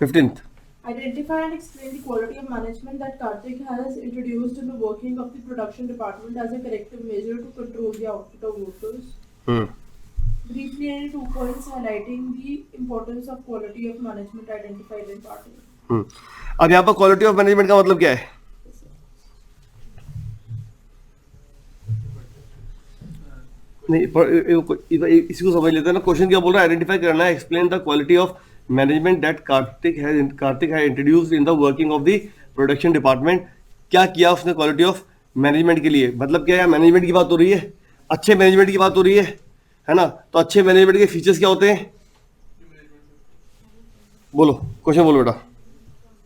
15th. Identify and explain the quality of management that Karthik has introduced in the working of the production department as a corrective measure to control the output of workers. Briefly, any 2 points highlighting the importance of quality of management identified in part A. अब यहाँ पर quality of management का मतलब क्या है? नहीं, इसी को समझ लेते हैं ना. क्वेश्चन क्या बोल रहा है? आइडेंटिफाई करना है, explain the quality of management that Kartik has introduced in the working of the production department. क्या किया उसने क्वालिटी ऑफ मैनेजमेंट के लिए? मतलब क्या है, मैनेजमेंट की बात हो रही है, अच्छे मैनेजमेंट की बात हो रही है ना. तो अच्छे मैनेजमेंट के फीचर्स क्या होते हैं? बोलो, क्वेश्चन बोलो बेटा.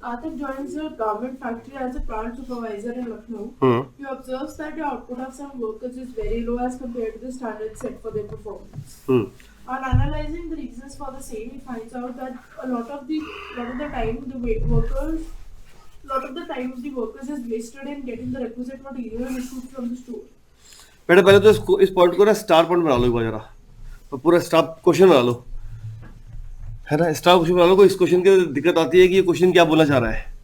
Karthik joins a garment factory as a plant supervisor in Lucknow. He observes that the output of some workers is very low as compared to the standards set for their performance. On analyzing the reasons for the same, he finds out that a lot of the time the workers is wasted in getting the requisite material issued from the store. बेटा पहले तो इस point को ना star point बना लो एक बार जरा, तो पूरा स्टार क्वेश्चन बना लो, है ना. स्टार क्वेश्चन बना लो. कोई इस क्वेश्चन की दिक्कत आती है कि ये क्वेश्चन क्या बोलना चाह रहा है.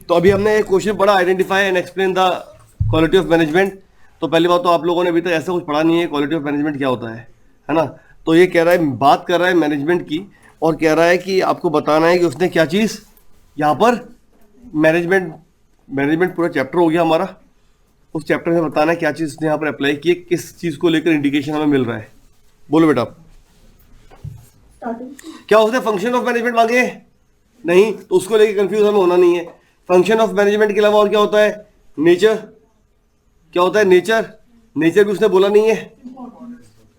तो अभी हमने एक क्वेश्चन पढ़ा, identify and explain the quality of management. तो पहली बात तो आप लोगों ने अभी तक ऐसा कुछ पढ़ा नहीं है क्वालिटी ऑफ मैनेजमेंट क्या होता है ना. तो ये कह रहा है, बात कर रहा है मैनेजमेंट की, और कह रहा है कि आपको बताना है कि उसने क्या चीज़ यहाँ पर मैनेजमेंट पूरा चैप्टर हो गया हमारा. उस चैप्टर में बताना है क्या चीज़ उसने यहाँ पर अप्लाई की है, किस चीज़ को लेकर इंडिकेशन हमें मिल रहा है. बोलो बेटा. क्या उसने फंक्शन ऑफ मैनेजमेंट मांगे? नहीं, तो उसको लेके कंफ्यूज हमें होना नहीं है. फंक्शन ऑफ मैनेजमेंट के अलावा और क्या होता है? नेचर. क्या होता है? नेचर भी उसने बोला नहीं है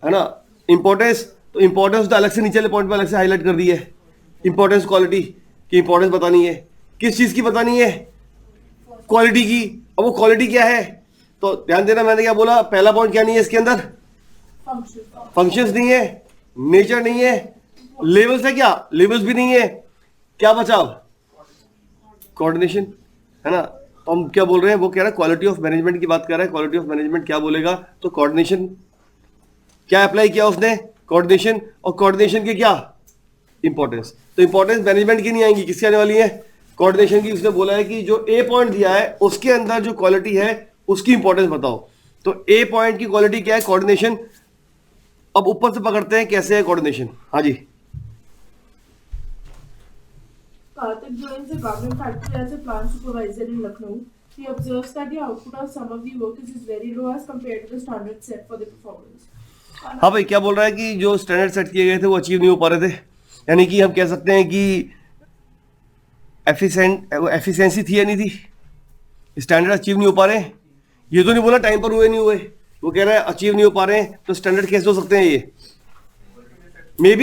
ना. इंपॉर्टेंस, तो इंपॉर्टेंस तो अलग से नीचे वाले पॉइंट पे अलग से हाईलाइट कर दी है. इंपॉर्टेंस क्वालिटी की इंपॉर्टेंस बतानी है. किस चीज़ की बतानी है? क्वालिटी की. अब वो क्वालिटी क्या है? तो ध्यान देना, मैंने क्या बोला, पहला पॉइंट क्या नहीं है इसके अंदर? फंक्शंस नहीं है, नेचर नहीं है, लेवल्स है क्या? लेवल्स भी नहीं है. क्या बचा? कोऑर्डिनेशन, है ना. तो हम क्या बोल रहे हैं, वो कह रहा है क्वालिटी ऑफ मैनेजमेंट की बात कर रहा है. क्वालिटी ऑफ मैनेजमेंट क्या बोलेगा? तो कोऑर्डिनेशन. क्या अप्लाई किया उसने? कोऑर्डिनेशन. और कोऑर्डिनेशन की क्या? इंपॉर्टेंस. तो इंपॉर्टेंस मैनेजमेंट की नहीं आएंगी, किसकी आने वाली है? कोऑर्डिनेशन की. उसने बोला है कि जो ए पॉइंट दिया है उसके अंदर जो क्वालिटी है उसकी इंपॉर्टेंस बताओ. तो ए पॉइंट की क्वालिटी क्या है? कोऑर्डिनेशन. अब ऊपर से पकड़ते हैं कैसे है कोऑर्डिनेशन. हाँ जी. Karthik joins a garment factory as a plant supervisor in Lucknow. He observes that the output of some of the workers is very low as compared to the standards set for their performance. हाँ भाई, क्या बोल रहा है कि जो standard set किए गए थे वो अचीव नहीं हो पा रहे थे. यानी कि हम कह सकते हैं कि एफिशिएंसी थी या नहीं थी, स्टैंडर्ड अचीव नहीं हो पा रहे. ये तो नहीं बोला टाइम पर हुए नहीं हुए, वो कह रहा है अचीव नहीं हो पा रहे हैं. तो स्टैंडर्ड कैसे हो सकते हैं? ये मे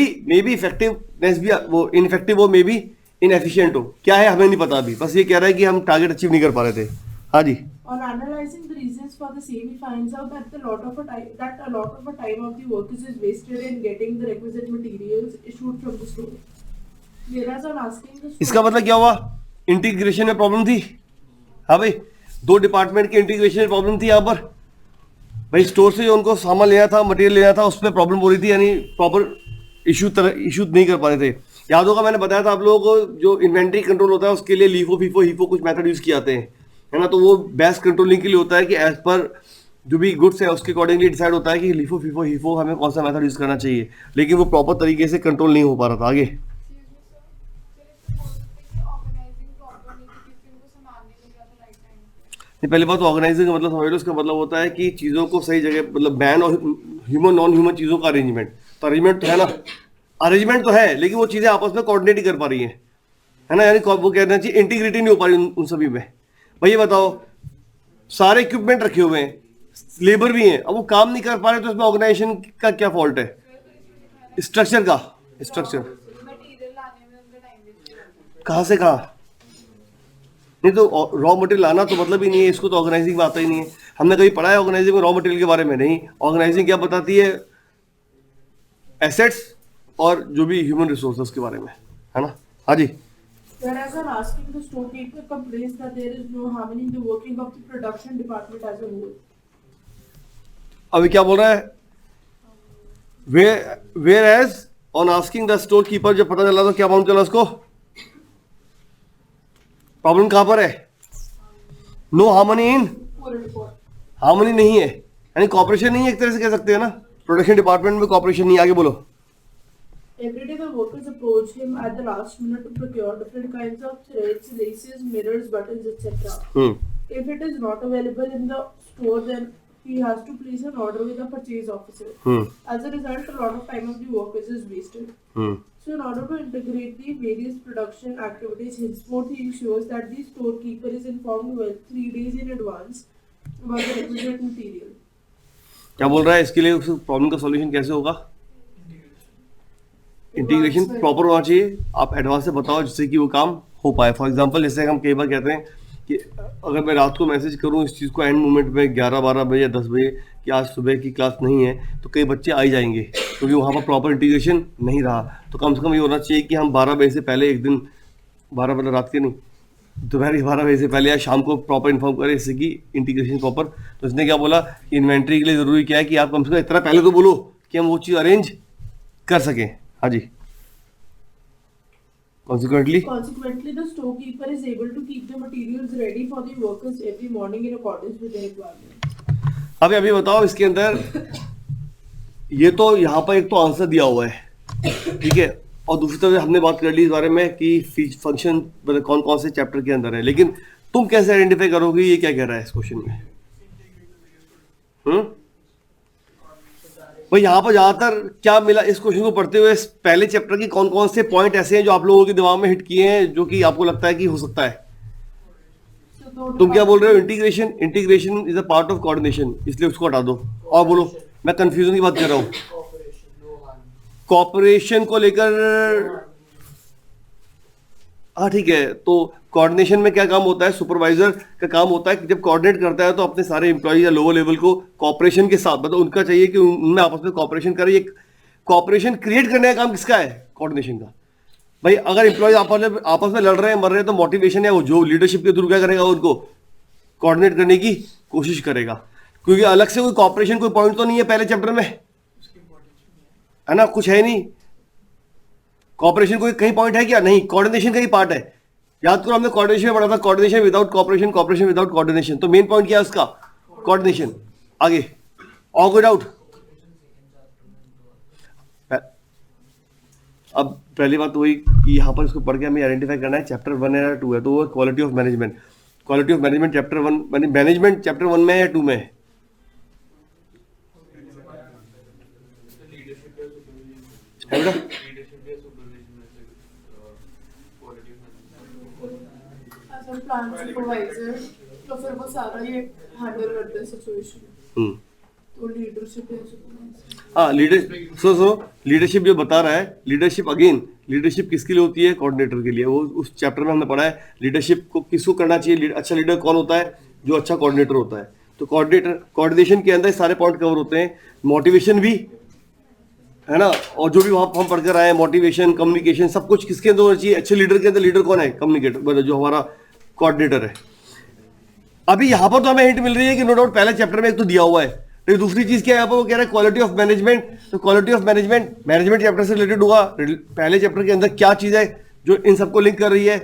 बी इफेक्टिवनेस भी वो इनफेक्टिव हो, मे बी इनएफिशिएंट हो. क्या है हमें नहीं पता अभी, बस ये कह रहा है कि हम टारगेट अचीव नहीं कर पा रहे थे. हाँ जी. On analyzing the reasons for the same, he finds out that a lot of time of the workers is wasted in getting the requisite materials issued from the store. Whereas on asking the store, इसका मतलब क्या हुआ? Integration में problem थी. हाँ भाई, दो department के इंटीग्रेशन में प्रॉब्लम थी यहाँ पर. भाई स्टोर से जो उनको सामान लेना था, मटेरियल लेना था, उसमें प्रॉब्लम हो रही थी, यानी प्रॉपर इशू नहीं कर पा रहे थे. याद होगा मैंने बताया था आप लोगों को, जो इन्वेंट्री कंट्रोल होता है उसके लिए लीफो फीफो हीफो कुछ मेथड यूज किए जाते हैं, है ना. तो वो बेस्ट कंट्रोलिंग के लिए होता है कि एज पर जो भी गुड्स है उसके अकॉर्डिंगली डिसाइड होता है कि लीफो फीफो हीफो हमें कौन सा मेथड यूज करना चाहिए. लेकिन वो प्रॉपर तरीके से कंट्रोल नहीं हो पा रहा था. आगे नहीं, पहली बात तो ऑर्गेनाइजिंग का मतलब समझ लो. इसका मतलब होता है कि चीज़ों को सही जगह, मतलब बैन और ह्यूमन नॉन ह्यूमन चीज़ों का अरेंजमेंट. तो अरेंजमेंट तो है ना, अरेंजमेंट तो है, लेकिन वो चीज़ें आपस में कोऑर्डिनेट ही कर पा रही हैं, है ना. यानी वो कहना चाहिए इंटीग्रिटी नहीं हो पा रही उन सभी में. भाई ये बताओ, सारे इक्विपमेंट रखे हुए हैं, लेबर भी हैं, अब वो काम नहीं कर पा रहे, तो इसमें ऑर्गेनाइजेशन का क्या फॉल्ट है? स्ट्रक्चर का. स्ट्रक्चर कहाँ से कहाँ? नहीं तो रॉ मटेरियल लाना तो मतलब ही नहीं है, इसको तो ऑर्गेनाइजिंग में आता ही नहीं है. हमने कभी पढ़ा है ऑर्गेनाइजिंग में रॉ मटेरियल के बारे में? नहीं. ऑर्गेनाइजिंग क्या बताती है? एसेट्स और जो भी ह्यूमन रिसोर्सेज के बारे में, है ना. हाँ जी. whereas on asking the storekeeper complains that there is no harmony in the working of the production department as a whole. अभी क्या बोल रहा है? Whereas on asking the storekeeper, जब पता चला तो क्या मालूम चला उसको? प्रॉब्लम कहाँ पर है? No harmony in, report. Harmony नहीं है, यानी कॉपरेशन नहीं है, एक तरह से कह सकते हैं ना, प्रोडक्शन डिपार्टमेंट में कॉपरेशन नहीं है। आगे बोलो। Every day the workers approach him at the last minute to procure different kinds of threads, laces, mirrors, buttons, etc. If it is not available in the store, then he has to place an order with the purchase officer. As a result, a lot of time of the workers is wasted. So in order to integrate the various production activities, henceforth he ensures that the storekeeper is informed well 3 days in advance about the requisite material. क्या बोल रहा है इसके लिए? उस problem का solution कैसे होगा? इंटीग्रेशन प्रॉपर होना चाहिए, आप एडवांस से बताओ जिससे कि वो काम हो पाए। फॉर एग्जांपल जैसे हम कई बार कहते हैं कि अगर मैं रात को मैसेज करूं इस चीज़ को एंड मोमेंट में 11-12 बजे या 10 बजे कि आज सुबह की क्लास नहीं है, तो कई बच्चे आ ही जाएंगे क्योंकि वहाँ पर प्रॉपर इंटीग्रेशन नहीं रहा। तो कम से कम ये होना चाहिए कि हम 12 बजे से पहले एक दिन, 12 मतलब रात के नहीं, दोपहर 12 बजे से पहले या शाम को प्रॉपर इन्फॉर्म करें इससे कि इंटीग्रेशन प्रॉपर। तो इसने क्या बोला कि इन्वेंट्री के लिए ज़रूरी क्या है कि आप कम से कम इतना पहले तो बोलो कि हम वो चीज़ अरेंज कर सकें। हाँ जी। Consequently, the storekeeper is able to keep the materials ready for the workers every morning in accordance with their requirements. अभी बताओ इसके अंदर, ये तो यहाँ पर एक तो आंसर दिया हुआ है, ठीक है, और दूसरी तरफ हमने बात कर ली इस बारे में कि फंक्शन कौन कौन से चैप्टर के अंदर है, लेकिन तुम कैसे आइडेंटिफाई करोगे ये क्या कह रहा है इस क्वेश्चन में? भाई यहाँ पर ज़्यादातर क्या मिला इस क्वेश्चन को पढ़ते हुए, पहले चैप्टर के कौन कौन से पॉइंट ऐसे हैं जो आप लोगों के दिमाग में हिट किए हैं जो कि आपको लगता है कि हो सकता है? तुम क्या बोल रहे हो? Integration, integration is a part of coordination, इसलिए उसको हटा दो और बोलो। मैं कंफ्यूजन की बात कर रहा हूँ। कॉपरेशन को लेकर, हाँ ठीक है, तो कोऑर्डिनेशन में क्या काम होता है? सुपरवाइजर का काम होता है कि जब कोऑर्डिनेट करता है तो अपने सारे एम्प्लॉय या लोअर लेवल को कॉपरेशन के साथ, मतलब उनका चाहिए कि उनमें आपस में कॉपरेशन करे। ये कॉपरेशन क्रिएट करने का काम किसका है? कोऑर्डिनेशन का। भाई अगर एम्प्लॉय आपस में लड़ रहे हैं, मर रहे हैं, तो मोटिवेशन है वो जो लीडरशिप के थ्रू क्या करेगा, उनको कोऑर्डिनेट करने की कोशिश करेगा, क्योंकि अलग से कोई कॉपरेशन कोई पॉइंट तो नहीं है पहले चैप्टर में, है ना, कुछ है नहीं। कॉपरेशन कोई कहीं पॉइंट है क्या? नहीं, कोऑर्डिनेशन का ही पार्ट है। याद करो हमने कोऑर्डिनेशन में पढ़ा था, coordination without cooperation, cooperation without coordination. तो मेन पॉइंट क्या है उसका? कोऑर्डिनेशन। आगे और कोई डाउट? अब पहली बात वही कि यहाँ पर इसको पढ़ के हमें आइडेंटिफाई करना है चैप्टर 1 है या 2 है, तो वो quality of management. Quality of management chapter 1, management chapter 1 में है या 2 में है? प्लान सुपरवाइजर, तो फिर वो सारा ये हैंडल करते हैं सिचुएशन। तो लीडरशिप है सुपरवाइजर। हाँ, लीडर सुनो, लीडरशिप जो बता रहा है, लीडरशिप अगेन, लीडरशिप किसके लिए होती है? कोऑर्डिनेटर के लिए। वो उस चैप्टर में हमने पढ़ा है लीडरशिप को किसको करना चाहिए। अच्छा लीडर कौन होता है? जो अच्छा कोऑर्डिनेटर होता है। तो कोऑर्डिनेटर, कोऑर्डिनेशन के अंदर सारे पॉइंट कवर होते हैं, मोटिवेशन भी है ना, और जो भी वहाँ हम पढ़कर आए हैं, मोटिवेशन, कम्युनिकेशन, सब कुछ किसके अंदर होना चाहिए? अच्छे लीडर के अंदर। लीडर कौन है? कम्युनिकेटर, जो हमारा कोऑर्डिनेटर है। अभी यहाँ पर तो हमें हिंट मिल रही है कि नो डाउट पहले चैप्टर में एक तो दिया हुआ है, लेकिन दूसरी चीज क्या है यहाँ पर? वो कह रहा है क्वालिटी ऑफ मैनेजमेंट। तो quality of management, management chapter से रिलेटेड होगा। पहले चैप्टर के अंदर क्या चीज है जो इन सबको लिंक कर रही है?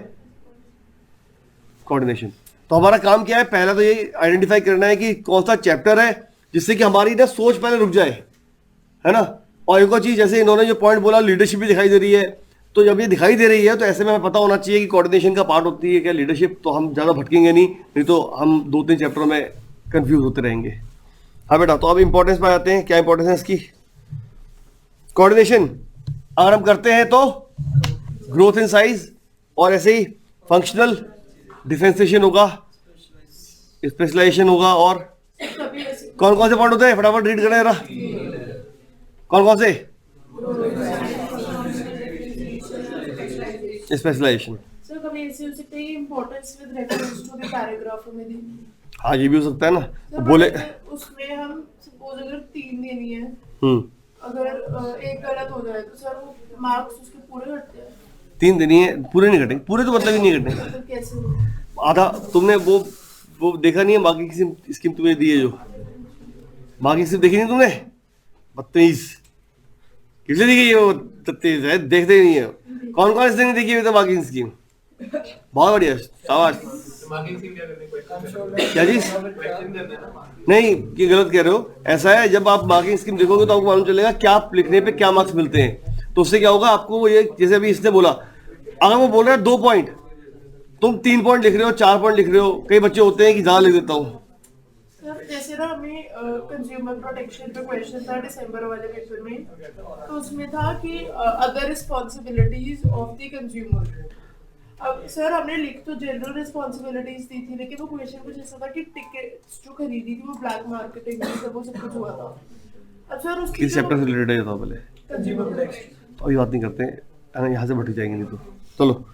कोऑर्डिनेशन। तो हमारा काम क्या है? पहला तो ये आइडेंटिफाई करना है कि कौन सा चैप्टर है जिससे कि हमारी ना सोच पहले रुक जाए, है ना। और एक और चीज, जैसे इन्होंने जो पॉइंट बोला, लीडरशिप भी दिखाई दे रही है, तो जब ये दिखाई दे रही है तो ऐसे में हमें पता होना चाहिए कि कोऑर्डिनेशन का पार्ट होती है क्या लीडरशिप। तो हम ज़्यादा भटकेंगे नहीं तो हम 2-3 चैप्टरों में कंफ्यूज होते रहेंगे। हाँ बेटा, तो अब इंपॉर्टेंस पे आते हैं। क्या इंपॉर्टेंस है इसकी? कोऑर्डिनेशन अगर हम करते हैं तो ग्रोथ इन साइज, और ऐसे ही फंक्शनल डिफरेंशिएशन होगा, स्पेशलाइजेशन होगा, और कौन कौन से पॉइंट होते हैं? फटाफट रीड करना जरा। कौन कौन से? स्पेशलाइजेशन। सर कभी ऐसे हो सकता है कि importance with reference to the paragraph में दी। हाँ, ये भी हो सकता है ना। तो बोले उसमें हम सपोज अगर 3 देनी है, अगर एक गलत हो जाए तो सर वो मार्क्स उसके पूरे घटते हैं। 3 देनी है, पूरे नहीं घटेंगे। पूरे तो मतलब ही नहीं घटेंगे, तो कैसे? आधा। तुमने वो देखा नहीं है बाकी की स्कीम तुम्हें दी है, जो बाकी स्कीम देखी नहीं तुमने? बदतमीज, किसने देखी है? वो बदतमीज है, देखते नहीं है। कौन कौन इसने नहीं देखी है तो बाकी स्कीम? बहुत बढ़िया, शाबाश। मार्किंग स्कीम क्या करनी है? क्या चीज? क्वेश्चन देते हैं ना। नहीं, ये गलत कह रहे हो। ऐसा है, जब आप मार्किंग स्कीम देखोगे तो आपको मालूम चलेगा क्या लिखने पे क्या मार्क्स मिलते हैं। तो उससे क्या होगा आपको, ये जैसे अभी इसने बोला, अगर वो बोल रहा है 2 पॉइंट, तुम 3 पॉइंट लिख रहे हो, 4 पॉइंट लिख रहे हो, कई बच्चे होते हैं कि ज्यादा लिख देता हूँ। सर जैसे ना हमें कंज्यूमर प्रोटेक्शन पे क्वेश्चन था दिसंबर वाले पेपर में, तो उसमें था कि other responsibilities of the consumer. अब सर हमने लिख तो जनरल रिस्पॉन्सिबिलिटीज दी थी, लेकिन वो क्वेश्चन कुछ ऐसा था कि टिकट्स जो खरीदी थी वो ब्लैक मार्केटिंग में सब वो सब कुछ हुआ था। अब सर उसकी किस चैप्टर से रिलेटेड है ये बताओ पहले। कंज्यूमर प्रोटेक्शन अभी बात नहीं करते हैं, यहाँ से भटक जाएंगे नहीं तो। चलो